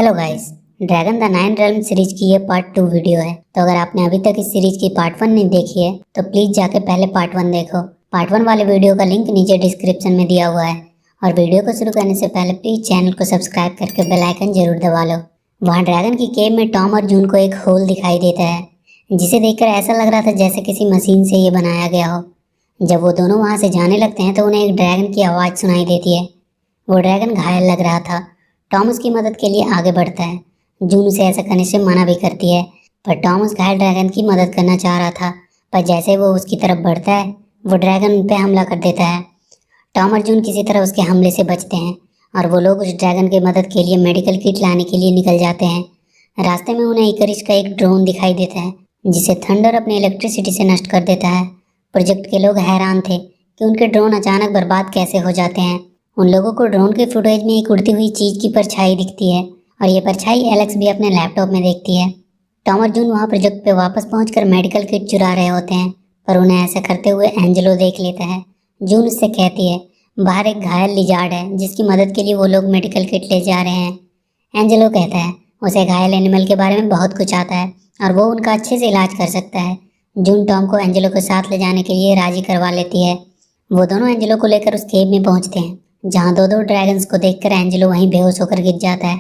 Hello guys, dragon the nine realm series की ये part 2 video है। तो अगर आपने अभी तक इस सीरीज की पार्ट 1 नहीं देखी है तो प्लीज जाके पहले पार्ट 1 देखो। पार्ट 1 वाले वीडियो का लिंक नीचे डिस्क्रिप्शन में दिया हुआ है। और वीडियो को शुरू करने से पहले प्लीज चैनल को सब्सक्राइब करके बेल आइकन जरूर दबा लो। वहाँ ड्रैगन की केव में टॉम और जून को एक होल दिखाई देता है, जिसे देखकर ऐसा लग रहा था जैसे किसी मशीन से ये बनाया गया हो। जब वो दोनों वहाँ से जाने लगते हैं तो उन्हें एक ड्रैगन की आवाज़ सुनाई देती है। वो ड्रैगन घायल लग रहा था। टॉम उसकी मदद के लिए आगे बढ़ता है। जून उसे ऐसा करने से मना भी करती है, पर टॉम उस घायल ड्रैगन की मदद करना चाह रहा था। पर जैसे वो उसकी तरफ बढ़ता है, वो ड्रैगन उन पे हमला कर देता है। टॉम और जून किसी तरह उसके हमले से बचते हैं और वो लोग उस ड्रैगन की मदद के लिए मेडिकल किट लाने के लिए निकल जाते हैं। रास्ते में उन्हें इकरिश का एक ड्रोन दिखाई देता है, जिसे थंडर अपनी इलेक्ट्रिसिटी से नष्ट कर देता है। प्रोजेक्ट के लोग हैरान थे कि उनके ड्रोन अचानक बर्बाद कैसे हो जाते हैं। उन लोगों को ड्रोन के फुटेज में एक उड़ती हुई चीज़ की परछाई दिखती है और ये परछाई एलेक्स भी अपने लैपटॉप में देखती है। टॉम और जून वहाँ प्रोजेक्ट पे वापस पहुंचकर मेडिकल किट चुरा रहे होते हैं, पर उन्हें ऐसा करते हुए एंजेलो देख लेता है। जून उससे कहती है बाहर एक घायल लिजार्ड है जिसकी मदद के लिए वो लोग मेडिकल किट ले जा रहे हैं। एंजेलो कहता है उसे घायल एनिमल के बारे में बहुत कुछ आता है और वो उनका अच्छे से इलाज कर सकता है। जून टॉम को एंजेलो के साथ ले जाने के लिए राजी करवा लेती है। वो दोनों एंजेलो को लेकर उस केव में पहुंचते हैं, जहाँ दो ड्रैगन्स को देखकर एंजेलो वहीं बेहोश होकर गिर जाता है।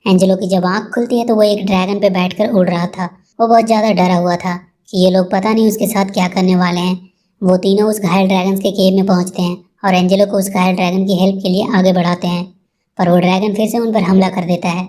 एंजेलो की जब आँख खुलती है तो वो एक ड्रैगन पे बैठकर उड़ रहा था। वो बहुत ज़्यादा डरा हुआ था कि ये लोग पता नहीं उसके साथ क्या करने वाले हैं। वो तीनों उस घायल ड्रैगन्स के केव में पहुंचते हैं और एंजेलो को उस घायल ड्रैगन की हेल्प के लिए आगे बढ़ाते हैं, पर वो ड्रैगन फिर से उन पर हमला कर देता है।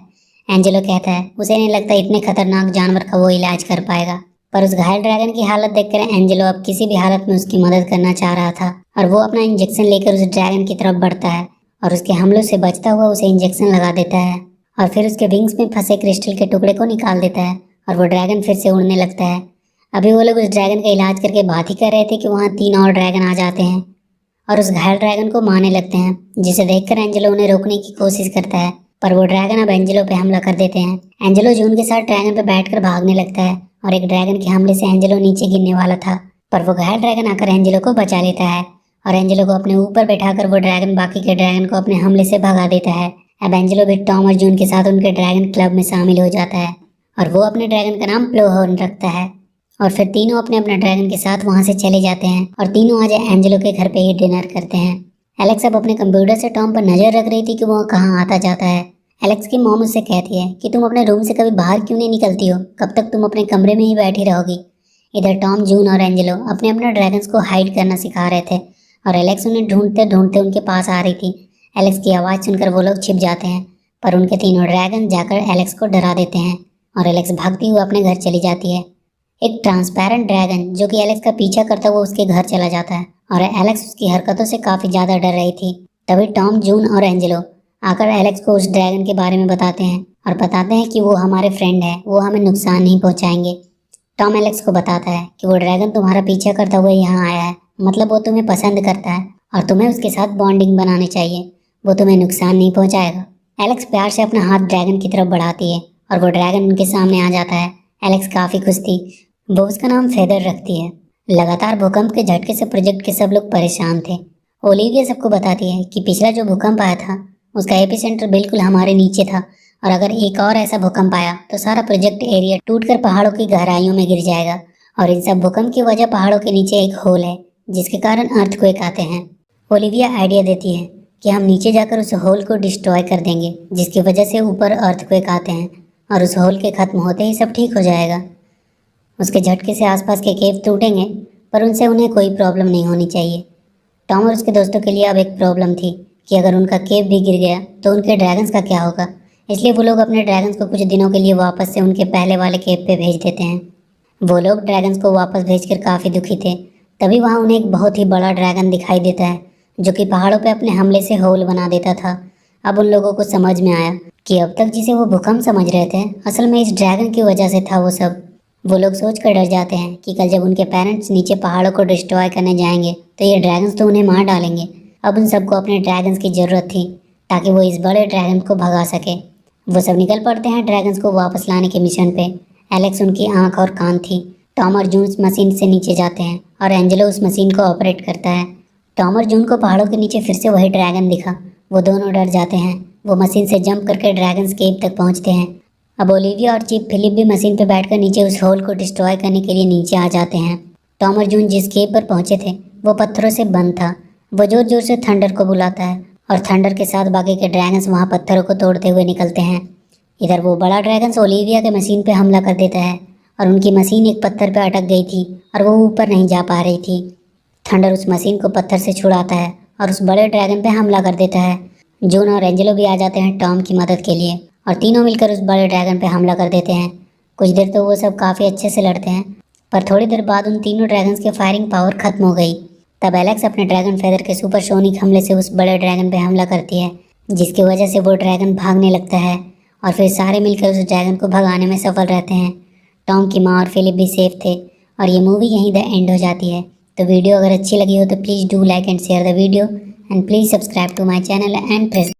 एंजेलो कहता है उसे नहीं लगता इतने खतरनाक जानवर का वो इलाज कर पाएगा, पर उस घायल ड्रैगन की हालत देखकर एंजेलो अब किसी भी हालत में उसकी मदद करना चाह रहा था और वो अपना इंजेक्शन लेकर उस ड्रैगन की तरफ बढ़ता है और उसके हमलों से बचता हुआ उसे इंजेक्शन लगा देता है और फिर उसके विंग्स में फंसे क्रिस्टल के टुकड़े को निकाल देता है और वो ड्रैगन फिर से उड़ने लगता है। अभी वो लोग उस ड्रैगन का इलाज करके बात ही कर रहे थे कि वहाँ 3 और ड्रैगन आ जाते हैं और उस घायल ड्रैगन को मारने लगते हैं, जिसे देखकर एंजेलो उन्हें रोकने की कोशिश करता है, पर वो ड्रैगन अब एंजेलो पे हमला कर देते हैं। एंजेलो जून के साथ ड्रैगन पे बैठकर भागने लगता है और एक ड्रैगन के हमले से एंजेलो नीचे गिरने वाला था, पर वो घायल ड्रैगन आकर एंजेलो को बचा लेता है और एंजेलो को अपने ऊपर बैठाकर वो ड्रैगन बाकी के ड्रैगन को अपने हमले से भगा देता है। अब एंजेलो भी टॉम और जून के साथ उनके ड्रैगन क्लब में शामिल हो जाता है और वो अपने ड्रैगन का नाम प्लोहॉर्न रखता है और फिर तीनों अपने अपने ड्रैगन के साथ वहाँ से चले जाते हैं और तीनों आज एंजेलो के घर पे ही डिनर करते हैं। एलेक्स अब अपने कंप्यूटर से टॉम पर नजर रख रही थी कि वो कहाँ आता जाता है। एलेक्स की मॉम उससे कहती है कि तुम अपने रूम से कभी बाहर क्यों नहीं निकलती हो, कब तक तुम अपने कमरे में ही बैठी रहोगी। इधर टॉम, जून और एंजेलो अपने अपने ड्रैगन्स को हाइड करना सिखा रहे थे और एलेक्स उन्हें ढूंढते ढूंढते उनके पास आ रही थी। एलेक्स की आवाज़ सुनकर वो लोग छिप जाते हैं, पर उनके तीनों ड्रैगन जाकर एलेक्स को डरा देते हैं और एलेक्स भागती हुई अपने घर चली जाती है। एक ट्रांसपेरेंट ड्रैगन जो कि एलेक्स का पीछा करता हुआ उसके घर चला जाता है और एलेक्स उसकी हरकतों से काफ़ी ज़्यादा डर रही थी। तभी टॉम, जून और एंजेलो आकर एलेक्स को उस ड्रैगन के बारे में बताते हैं और बताते हैं कि वो हमारे फ्रेंड है, वो हमें नुकसान नहीं पहुंचाएंगे। टॉम एलेक्स को बताता है कि वो ड्रैगन तुम्हारा पीछा करता हुआ यहाँ आया है, मतलब वो तुम्हें पसंद करता है और तुम्हें उसके साथ बॉन्डिंग बनानी चाहिए, वो तुम्हें नुकसान नहीं पहुंचाएगा। एलेक्स प्यार से अपना हाथ ड्रैगन की तरफ बढ़ाती है और वो ड्रैगन उनके सामने आ जाता है। एलेक्स काफ़ी खुश थी। वो उसका नाम फेदर रखती है। लगातार भूकंप के झटके से प्रोजेक्ट के सब लोग परेशान थे। ओलिविया सबको बताती है कि पिछला जो भूकंप आया था उसका एपिसेंटर बिल्कुल हमारे नीचे था और अगर एक और ऐसा भूकंप आया तो सारा प्रोजेक्ट एरिया टूटकर पहाड़ों की गहराइयों में गिर जाएगा और इन सब भूकंप की वजह पहाड़ों के नीचे एक होल है जिसके कारण अर्थक्वेक आते हैं। ओलिविया आइडिया देती है कि हम नीचे जाकर उस होल को डिस्ट्रॉय कर देंगे, जिसकी वजह से ऊपर अर्थक्वेक आते हैं और उस होल के ख़त्म होते ही सब ठीक हो जाएगा। उसके झटके से आसपास के केव टूटेंगे, पर उनसे उन्हें कोई प्रॉब्लम नहीं होनी चाहिए। टॉम और उसके दोस्तों के लिए अब एक प्रॉब्लम थी कि अगर उनका केव भी गिर गया तो उनके ड्रैगन्स का क्या होगा। इसलिए वो लोग अपने ड्रैगन्स को कुछ दिनों के लिए वापस से उनके पहले वाले केव पे भेज देते हैं। वो लोग ड्रैगन्स को वापस भेजकर काफ़ी दुखी थे। तभी वहाँ उन्हें एक बहुत ही बड़ा ड्रैगन दिखाई देता है जो कि पहाड़ों पे अपने हमले से होल बना देता था। अब उन लोगों को समझ में आया कि अब तक जिसे वो भूकंप समझ रहे थे असल में इस ड्रैगन की वजह से था वो सब। वो लोग सोच कर डर जाते हैं कि कल जब उनके पेरेंट्स नीचे पहाड़ों को डिस्ट्रॉय करने जाएंगे तो ये ड्रैगन्स तो उन्हें मार डालेंगे। अब उन सबको अपने ड्रैगन्स की ज़रूरत थी ताकि वो इस बड़े ड्रैगन को भगा सके। वो सब निकल पड़ते हैं ड्रैगन्स को वापस लाने के मिशन पे। एलेक्स उनकी आंख और कान थी। टॉम और जून उस मशीन से नीचे जाते हैं और एंजेलो उस मशीन को ऑपरेट करता है। टॉम और जून को पहाड़ों के नीचे फिर से वही ड्रैगन दिखा। वो दोनों डर जाते हैं वो मशीन से जंप करके ड्रैगन्स केव तक पहुंचते हैं। अब ओलिविया और चीफ फिलिप भी मशीन पर बैठकर नीचे उस होल को डिस्ट्रॉय करने के लिए नीचे आ जाते हैं। टॉम और जून जिस केव पर पहुंचे थे वो पत्थरों से बंद था। वो जोर जोर से थंडर को बुलाता है और थंडर के साथ बाकी के ड्रैगन्स वहाँ पत्थरों को तोड़ते हुए निकलते हैं। इधर वो बड़ा ड्रैगन्स ओलिविया के मशीन पे हमला कर देता है और उनकी मशीन एक पत्थर पे अटक गई थी और वो ऊपर नहीं जा पा रही थी। थंडर उस मशीन को पत्थर से छुड़ाता है और उस बड़े ड्रैगन पे हमला कर देता है। जून और एंजेलो भी आ जाते हैं टॉम की मदद के लिए और तीनों मिलकर उस बड़े ड्रैगन पे हमला कर देते हैं। कुछ देर तो वो सब काफ़ी अच्छे से लड़ते हैं, पर थोड़ी देर बाद उन तीनों ड्रैगन्स के फायरिंग पावर खत्म हो गई। तब एलेक्स अपने ड्रैगन फेदर के सुपरसोनिक हमले से उस बड़े ड्रैगन पे हमला करती है, जिसकी वजह से वो ड्रैगन भागने लगता है और फिर सारे मिलकर उस ड्रैगन को भगाने में सफल रहते हैं। टॉम की माँ और फिलिप भी सेफ थे और ये मूवी यहीं द एंड हो जाती है। तो वीडियो अगर अच्छी लगी हो तो please do like and share the video and please subscribe to my channel and press